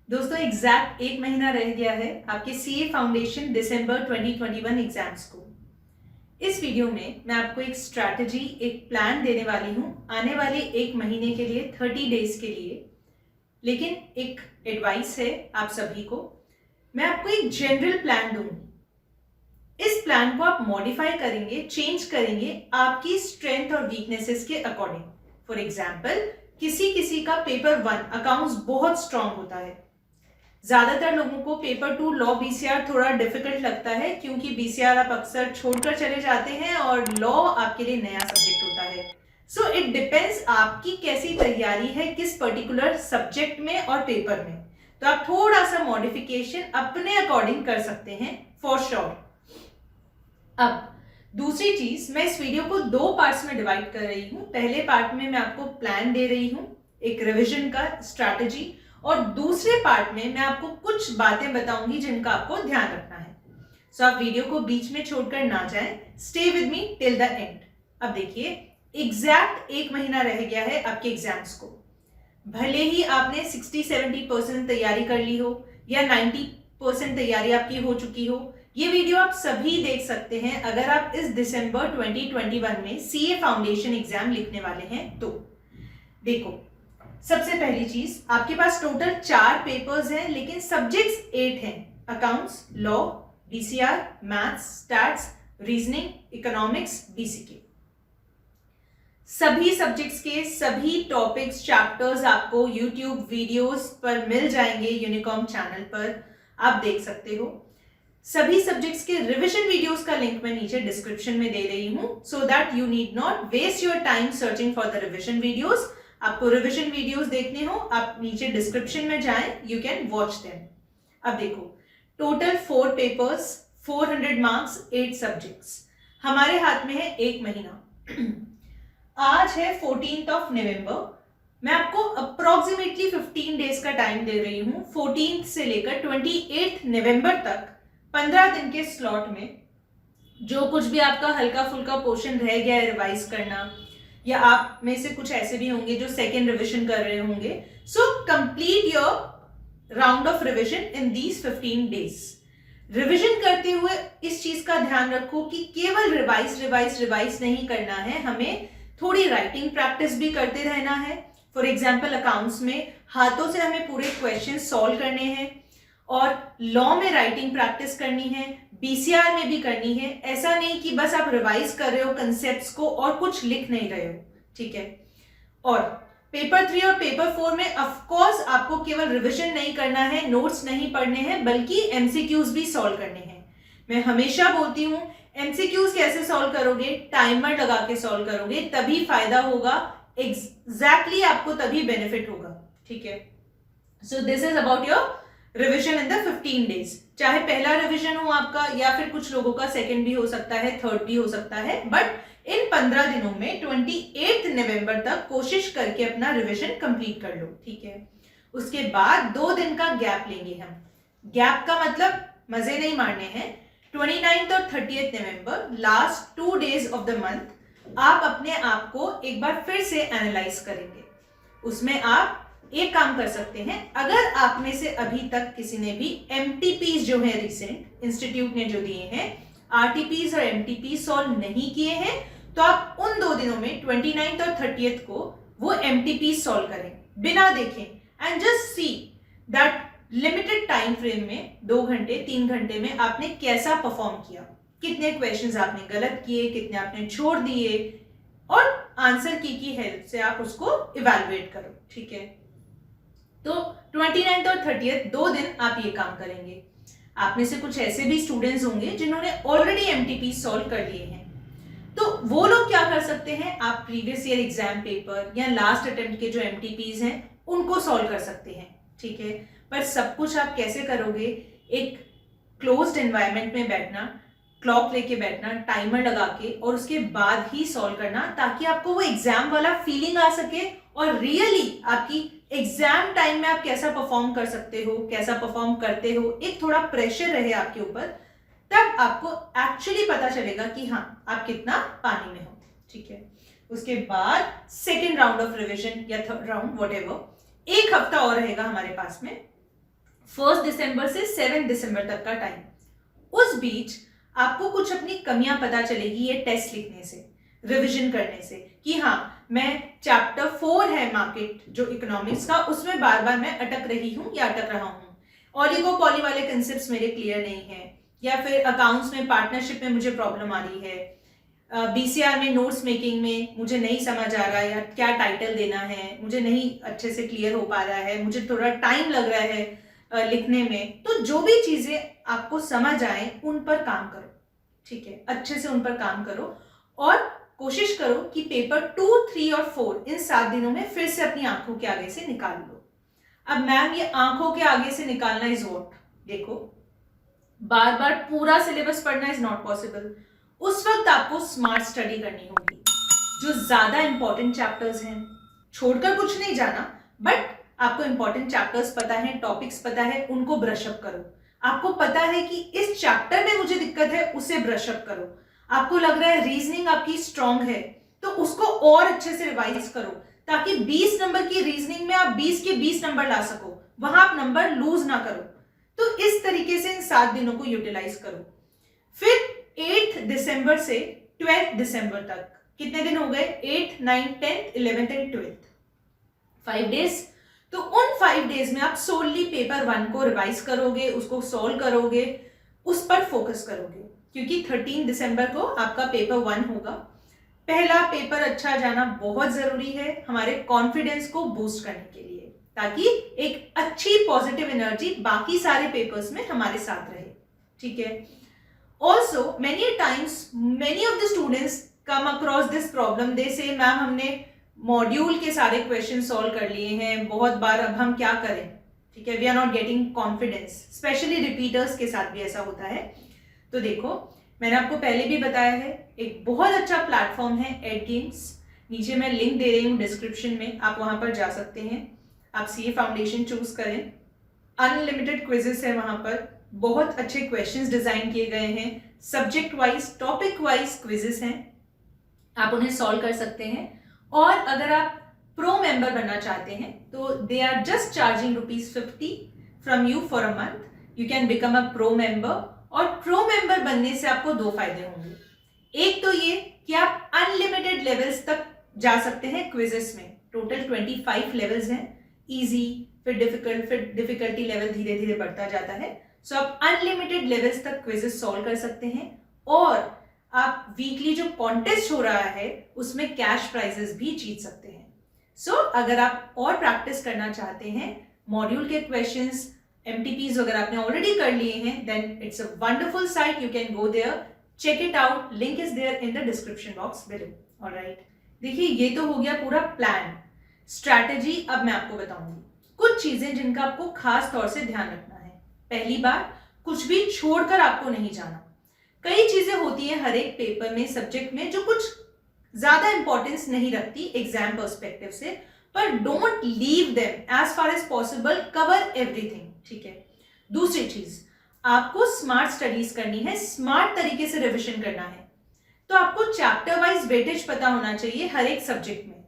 दोस्तों एग्जैक्ट एक महीना रह गया है आपके सीए फाउंडेशन दिसंबर 2021 एग्जाम्स को। इस वीडियो में मैं आपको एक स्ट्रैटेजी, एक प्लान देने वाली हूं आने वाले एक महीने के लिए, 30 डेज के लिए। लेकिन एक एडवाइस है आप सभी को, मैं आपको एक जनरल प्लान दूंगी। इस प्लान को आप मॉडिफाई करेंगे, चेंज करेंगे आपकी स्ट्रेंथ और वीकनेसेस के अकॉर्डिंग। फॉर एग्जाम्पल, किसी किसी का पेपर 1 अकाउंट्स बहुत स्ट्रांग होता है। ज्यादातर लोगों को पेपर 2 लॉ बीसीआर थोड़ा डिफिकल्ट लगता है, क्योंकि बीसीआर आप अक्सर छोड़कर चले जाते हैं और लॉ आपके लिए नया सब्जेक्ट होता है। सो इट डिपेंड्स आपकी कैसी तैयारी है किस पर्टिकुलर सब्जेक्ट में और पेपर में। तो आप थोड़ा सा मॉडिफिकेशन अपने अकॉर्डिंग कर सकते हैं फॉर श्योर। अब दूसरी चीज, मैं इस वीडियो को 2 पार्ट्स में डिवाइड कर रही हूं। पहले पार्ट में मैं आपको प्लान दे रही हूं, एक रिविजन का स्ट्रैटेजी, और दूसरे पार्ट में मैं आपको कुछ बातें बताऊंगी जिनका आपको ध्यान रखना है। सो आप वीडियो को बीच में छोड़कर ना जाएं, stay with me till the end. अब देखिए, एग्जैक्ट एक महीना रह गया है आपके एग्जाम्स को। भले ही आपने 60-70% तैयारी कर ली हो या 90% तैयारी आपकी हो चुकी हो, ये वीडियो आप सभी देख सकते हैं अगर आप इस दिसंबर 2021 में सीए फाउंडेशन एग्जाम लिखने वाले हैं तो। देखो, सबसे पहली चीज, आपके पास टोटल 4 पेपर्स हैं, लेकिन सब्जेक्ट्स 8 हैं। Accounts, law, BCR, maths, stats, reasoning, economics, BCK. सभी सब्जेक्ट्स के सभी टॉपिक्स, चैप्टर्स आपको यूट्यूब वीडियोस पर मिल जाएंगे, यूनिकॉर्न चैनल पर आप देख सकते हो। सभी सब्जेक्ट्स के रिविजन वीडियोस का लिंक मैं नीचे डिस्क्रिप्शन में दे रही हूं, so that you need not waste your time searching for the revision videos. आपको रिविजन वीडियोस देखने हो, आप नीचे डिस्क्रिप्शन में जाएं, यू कैन वॉच देम। अब देखो, टोटल 4 पेपर्स, 400 मार्क्स, 8 सब्जेक्ट्स। हमारे हाथ में है एक महीना। आज है 14th ऑफ नवंबर। मैं आपको अप्रोक्सीमेटली 15 डेज का टाइम दे रही हूं। 14th से लेकर 28 नवंबर तक 15 दिन के स्लॉट में जो कुछ भी आपका हल्का फुल्का पोर्शन रह गया है रिवाइज करना, या आप में से कुछ ऐसे भी होंगे जो सेकेंड रिविजन कर रहे होंगे, so complete your round of revision in these 15 days. Revision करते हुए इस चीज का ध्यान रखो कि केवल रिवाइज नहीं करना है, हमें थोड़ी राइटिंग प्रैक्टिस भी करते रहना है। फॉर एग्जाम्पल, अकाउंट्स में हाथों से हमें पूरे क्वेश्चन सॉल्व करने हैं, और लॉ में राइटिंग प्रैक्टिस करनी है, बीसीआर में भी करनी है। ऐसा नहीं कि बस आप रिवाइज कर रहे हो कंसेप्ट्स को और कुछ लिख नहीं रहे हो, ठीक है। और पेपर 3 और पेपर 4 में ऑफ कोर्स आपको केवल रिवीजन नहीं करना है, नोट्स नहीं पढ़ने हैं, बल्कि एमसीक्यूज भी सॉल्व करने हैं। मैं हमेशा बोलती हूं, एमसीक्यूज कैसे सॉल्व करोगे? टाइमर लगा के सॉल्व करोगे, तभी फायदा होगा, एग्जैक्टली आपको तभी बेनिफिट होगा, ठीक है। So this is about your revision in the 15 days. चाहे पहला रिविजन हो आपका, या फिर कुछ लोगों का सेकंड भी हो सकता है, थर्ड भी हो सकता है, बट इन 15 दिनों में 28 नवंबर तक कोशिश करके अपना रिविजन कंप्लीट कर लो, ठीक है। उसके बाद 2 दिन का गैप लेंगे हम। गैप का मतलब मजे नहीं मारने हैं। 29 और 30 नवंबर, last 2 days of the month, आप अपने आप को एक बार फिर से एनालाइज करेंगे। उसमें आप एक काम कर सकते हैं, अगर आप में से अभी तक किसी ने भी एमटीपीज जो है रिसेंट इंस्टीट्यूट ने जो दिए हैं, आरटीपीज और एमटीपी सॉल्व नहीं किए हैं, तो आप उन 2 दिनों में 29 और 30 को वो एमटीपी सॉल्व करें बिना देखें, and just see that limited time frame में 2 घंटे 3 घंटे में आपने कैसा परफॉर्म किया, कितने क्वेश्चंस आपने गलत किए, कितने आपने छोड़ दिए, और आंसर की हेल्प से आप उसको इवैल्यूएट करो, ठीक है। तो 29 और 30 2 दिन आप ये काम करेंगे। आप में से कुछ ऐसे भी स्टूडेंट्स होंगे जिन्होंने ऑलरेडी एमटीपी सॉल्व कर लिए हैं, तो वो लोग क्या कर सकते हैं, आप प्रीवियस ईयर एग्जाम पेपर या लास्ट अटेम्प्ट के जो एमटीपीज हैं उनको सॉल्व कर सकते हैं, ठीक है। पर सब कुछ आप कैसे करोगे? एक क्लोज्ड एनवायरनमेंट में बैठना, क्लॉक लेके बैठना, टाइमर लगा के, और उसके बाद ही सॉल्व करना, ताकि आपको वो एग्जाम वाला फीलिंग आ सके, और रियली आपकी एग्जाम टाइम में आप कैसा परफॉर्म कर सकते हो, कैसा परफॉर्म करते हो, एक थोड़ा प्रेशर रहे आपके ऊपर, तब आपको एक्चुअली पता चलेगा कि हाँ आप कितना पानी में हो, ठीक है। उसके बाद सेकेंड राउंड ऑफ रिविजन या थर्ड राउंड, व्हाटएवर, 1 हफ्ता और रहेगा हमारे पास में। 1 दिसंबर से 7 दिसंबर तक का टाइम। उस बीच आपको कुछ अपनी कमियां पता चलेगी ये टेस्ट लिखने से, रिवीजन करने से, कि हाँ मैं चैप्टर 4 है मार्केट जो इकोनॉमिक्स का, उसमें बार बार मैं अटक रही हूँ या अटक रहा हूँ, ऑलिगोपॉली वाले कंसेप्ट्स मेरे क्लियर नहीं है, या फिर अकाउंट्स में पार्टनरशिप में मुझे प्रॉब्लम आ रही है, बीसीआर में नोट्स मेकिंग में मुझे नहीं समझ आ रहा है या क्या टाइटल देना है, मुझे नहीं अच्छे से क्लियर हो पा रहा है, मुझे थोड़ा टाइम लग रहा है लिखने में। तो जो भी चीजें आपको समझ आए उन पर काम करो, ठीक है, अच्छे से उन पर काम करो और कोशिश करो कि पेपर 2, 3 और 4 इन 7 दिनों में फिर से अपनी आंखों के आगे से निकाल लो। अब मैम ये आंखों के आगे से निकालना इज व्हाट? देखो, बार बार पूरा सिलेबस पढ़ना इज नॉट पॉसिबल। उस वक्त आपको स्मार्ट स्टडी करनी होगी। जो ज्यादा इंपॉर्टेंट चैप्टर्स हैं, छोड़कर कुछ नहीं जाना, बट आपको इंपॉर्टेंट चैप्टर्स पता है, टॉपिक्स पता है, उनको ब्रशअप करो। आपको पता है कि इस चैप्टर में मुझे दिक्कत है, उसे ब्रशअप करो। आपको लग रहा है रीजनिंग आपकी स्ट्रांग है, तो उसको और अच्छे से रिवाइज करो, ताकि 20 नंबर की रीजनिंग में आप 20 के 20 नंबर ला सको, वहां आप नंबर लूज ना करो। तो इस तरीके से इन 7 दिनों को यूटिलाइज करो। फिर 8 दिसंबर से 12 दिसंबर तक कितने दिन हो गए? 8, 9, 10, 11 एंड 12, 5 डेज। तो उन 5 डेज में आप सोनली पेपर 1 को रिवाइज करोगे, उसको सॉल्व करोगे, उस पर फोकस करोगे, क्योंकि 13 दिसंबर को आपका पेपर 1 होगा। पहला पेपर अच्छा जाना बहुत जरूरी है हमारे कॉन्फिडेंस को बूस्ट करने के लिए, ताकि एक अच्छी पॉजिटिव एनर्जी बाकी सारे पेपर्स में हमारे साथ रहे, ठीक है। Also many times many of the students come across this problem, they say ma'am हमने मॉड्यूल के सारे क्वेश्चन सॉल्व कर लिए हैं बहुत बार, अब हम क्या करें, ठीक है, we are not getting confidence. Specially repeaters के साथ भी ऐसा होता है। तो देखो, मैंने आपको पहले भी बताया है, एक बहुत अच्छा प्लेटफॉर्म है एडगेम्स। नीचे मैं लिंक दे रही हूँ डिस्क्रिप्शन में, आप वहां पर जा सकते हैं। आप सीए फाउंडेशन चूज करें, अनलिमिटेड क्विजेस है वहां पर, बहुत अच्छे क्वेश्चंस डिजाइन किए गए हैं, subject wise topic wise quizzes हैं, आप उन्हें सॉल्व कर सकते हैं। और अगर आप प्रो मेंबर बनना चाहते हैं तो they are just charging ₹50 from you for a month, you can become a pro member. और प्रो मेंबर बनने से आपको 2 फायदे होंगे। एक तो ये कि आप अनलिमिटेड लेवल्स तक जा सकते हैं क्विजेस में, टोटल 25 लेवल्स हैं, इजी फिर डिफिकल्ट, फिर डिफिकल्टी लेवल धीरे धीरे बढ़ता जाता है। सो आप अनलिमिटेड लेवल्स तक क्विजेस सॉल्व कर सकते हैं। और आप वीकली जो कॉन्टेस्ट हो रहा है उसमें कैश प्राइजेस भी जीत सकते हैं। सो अगर आप और प्रैक्टिस करना चाहते हैं, मॉड्यूल के क्वेश्चंस, एमटीपीज वगैरह आपने ऑलरेडी कर लिए हैं, then it's a wonderful site, you can go there, check it out, link is there in the description box below. Alright, देखिए ये तो हो गया पूरा प्लान, स्ट्रैटेजी। अब मैं आपको बताऊंगी कुछ चीजें जिनका आपको खास तौर से ध्यान रखना है। पहली बात, कुछ भी छोड़कर आपको नहीं जाना। कई चीजें होती हैं हर एक पेपर में, सब्जेक्ट में, जो कुछ ज्यादा इंपॉर्टेंस नहीं रखती एग्जाम पर्सपेक्टिव से, पर don't leave them, as far as possible cover everything, ठीक है। दूसरी चीज, आपको स्मार्ट स्टडीज करनी है, स्मार्ट तरीके से रिविजन करना है, तो आपको चैप्टर वाइज वेटेज पता होना चाहिए हर एक सब्जेक्ट में।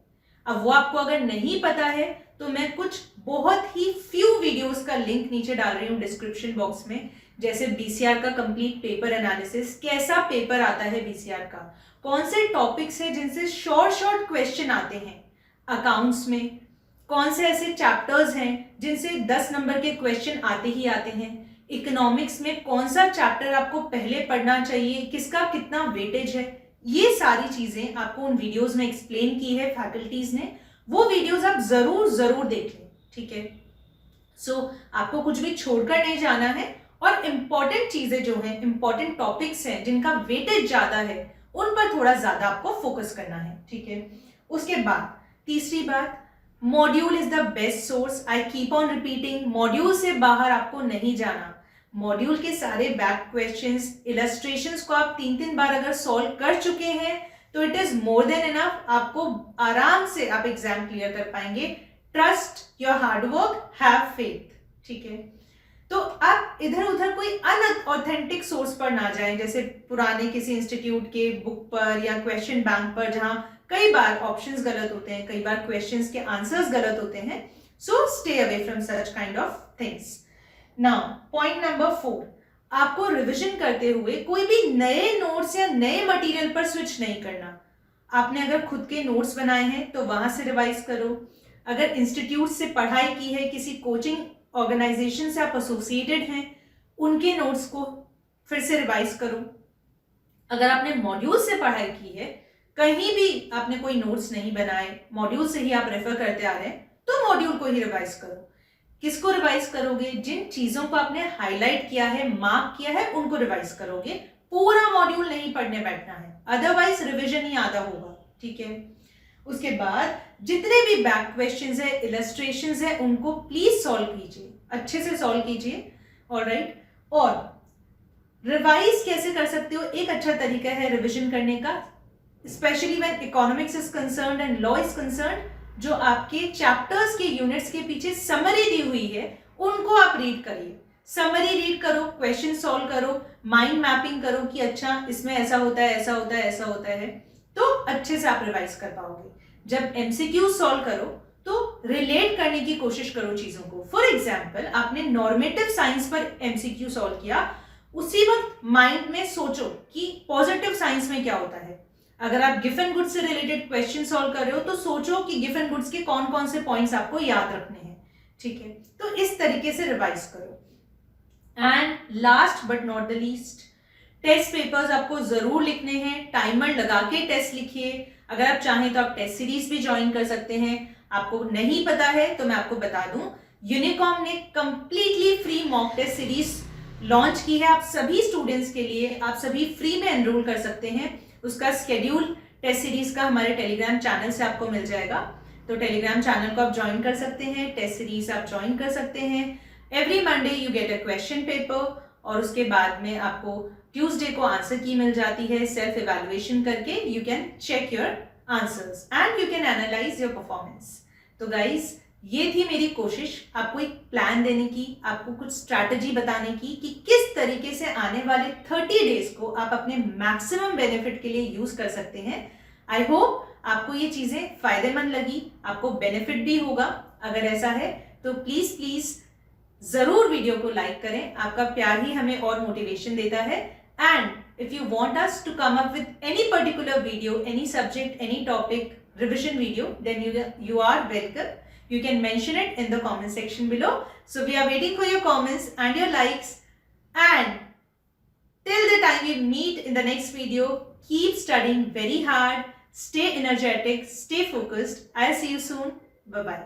अब वो आपको अगर नहीं पता है तो मैं कुछ बहुत ही फ्यू वीडियोस का लिंक नीचे डाल रही हूँ डिस्क्रिप्शन बॉक्स में, जैसे बीसीआर का कंप्लीट पेपर एनालिसिस, कैसा पेपर आता है बीसीआर का, कौन से टॉपिक्स हैं जिनसे शॉर्ट क्वेश्चन आते हैं, अकाउंट्स में कौन से ऐसे चैप्टर्स हैं जिनसे 10 नंबर के क्वेश्चन आते ही आते हैं, इकोनॉमिक्स में कौन सा चैप्टर आपको पहले पढ़ना चाहिए, किसका कितना वेटेज है, ये सारी चीजें आपको उन वीडियोस में एक्सप्लेन की है फैकल्टीज ने। वो वीडियोस आप जरूर देख लें, ठीक है। सो आपको कुछ भी छोड़कर नहीं जाना है, और इंपॉर्टेंट चीजें जो हैं, इंपॉर्टेंट टॉपिक्स हैं जिनका वेटेज ज्यादा है, उन पर थोड़ा ज्यादा आपको फोकस करना है, ठीक है। उसके बाद तीसरी बात, module is the best source. I keep on repeating, module से बाहर आपको नहीं जाना। मॉड्यूल के सारे बैक क्वेश्चंस, इलस्ट्रेशंस को आप 3 बार अगर सॉल्व कर चुके हैं तो it is more than enough, आपको आराम से आप एग्जाम क्लियर कर पाएंगे। Trust your hard work, have faith, ठीक है। तो आप इधर उधर कोई अनऑथेंटिक सोर्स पर ना जाएं, जैसे पुराने किसी इंस्टीट्यूट के बुक पर या क्वेश्चन बैंक पर, जहां कई बार ऑप्शंस गलत होते हैं, कई बार क्वेश्चंस के आंसर्स गलत होते हैं। So stay away from such kind of things. Now point number 4, आपको रिवीजन करते हुए कोई भी नए नोट्स या नए मटेरियल पर स्विच नहीं करना। आपने अगर खुद के नोट्स बनाए हैं तो वहां से रिवाइज करो। अगर इंस्टीट्यूट से पढ़ाई की है, किसी कोचिंग ऑर्गेनाइजेशन से आप एसोसिएटेड हैं, उनके नोट्स को फिर से रिवाइज करो। अगर आपने मॉड्यूल से पढ़ाई की है, कहीं भी आपने कोई नोट्स नहीं बनाए, मॉड्यूल से ही आप रेफर करते आ रहे हैं, तो मॉड्यूल को ही रिवाइज करो। किसको रिवाइज करोगे? जिन चीजों को आपने हाईलाइट किया है, मार्क किया है, उनको रिवाइज करोगे। पूरा मॉड्यूल नहीं पढ़ने बैठना है, अदरवाइज रिवीजन ही आधा होगा। ठीक है, उसके बाद जितने भी बैक क्वेश्चंस है, इलस्ट्रेशंस है, उनको प्लीज सॉल्व कीजिए, अच्छे से सॉल्व कीजिए। ऑलराइट, और रिवाइज कैसे कर सकते हो? एक अच्छा तरीका है रिवीजन करने का, specially when economics is concerned and law is concerned, जो आपके चैप्टर्स के यूनिट्स के पीछे समरी दी हुई है, उनको आप रीड करिए। समरी रीड करो, क्वेश्चन सॉल्व करो, माइंड मैपिंग करो कि अच्छा इसमें ऐसा होता है, ऐसा होता है, ऐसा होता है, तो अच्छे से आप रिवाइज कर पाओगे। जब एमसीक्यू सॉल्व करो तो रिलेट करने की कोशिश करो चीजों को। फॉर एग्जाम्पल, आपने नॉर्मेटिव साइंस पर एमसीक्यू सॉल्व किया, उसी वक्त माइंड में सोचो कि पॉजिटिव साइंस में क्या होता है। अगर आप गिफन गुड्स से रिलेटेड क्वेश्चन सॉल्व कर रहे हो तो सोचो कि गिफन गुड्स के कौन कौन से पॉइंट्स आपको याद रखने हैं। ठीक है, तो इस तरीके से रिवाइज करो। And last but not the least, test papers आपको जरूर लिखने हैं। टाइमर लगा के टेस्ट लिखिए। अगर आप चाहें तो आप टेस्ट सीरीज भी ज्वाइन कर सकते हैं। आपको नहीं पता है तो मैं आपको बता दूं, यूनिकॉम ने completely free mock test series launch की है आप सभी स्टूडेंट्स के लिए। आप सभी फ्री में एनरोल कर सकते हैं। उसका स्केड्यूल टेस्ट सीरीज का हमारे टेलीग्राम चैनल से आपको मिल जाएगा, तो टेलीग्राम चैनल को आप ज्वाइन कर सकते हैं, टेस्ट सीरीज आप ज्वाइन कर सकते हैं। Every Monday you get a question paper, और उसके बाद में आपको ट्यूसडे को आंसर की मिल जाती है। सेल्फ इवैल्यूएशन करके you can check your answers and you can analyse your performance. तो गाइज, ये थी मेरी कोशिश आपको एक प्लान देने की, आपको कुछ स्ट्रैटेजी बताने की कि किस तरीके से आने वाले 30 डेज को आप अपने मैक्सिमम बेनिफिट के लिए यूज कर सकते हैं। आई होप आपको ये चीजें फायदेमंद लगी, आपको बेनिफिट भी होगा। अगर ऐसा है तो प्लीज प्लीज जरूर वीडियो को लाइक करें, आपका प्यार ही हमें और मोटिवेशन देता है। And if you want us to come up with any particular video, any subject, any topic revision video, then you are welcome. You can mention it in the comment section below. So we are waiting for your comments and your likes. And till the time we meet in the next video, keep studying very hard, stay energetic, stay focused. I'll see you soon. Bye bye.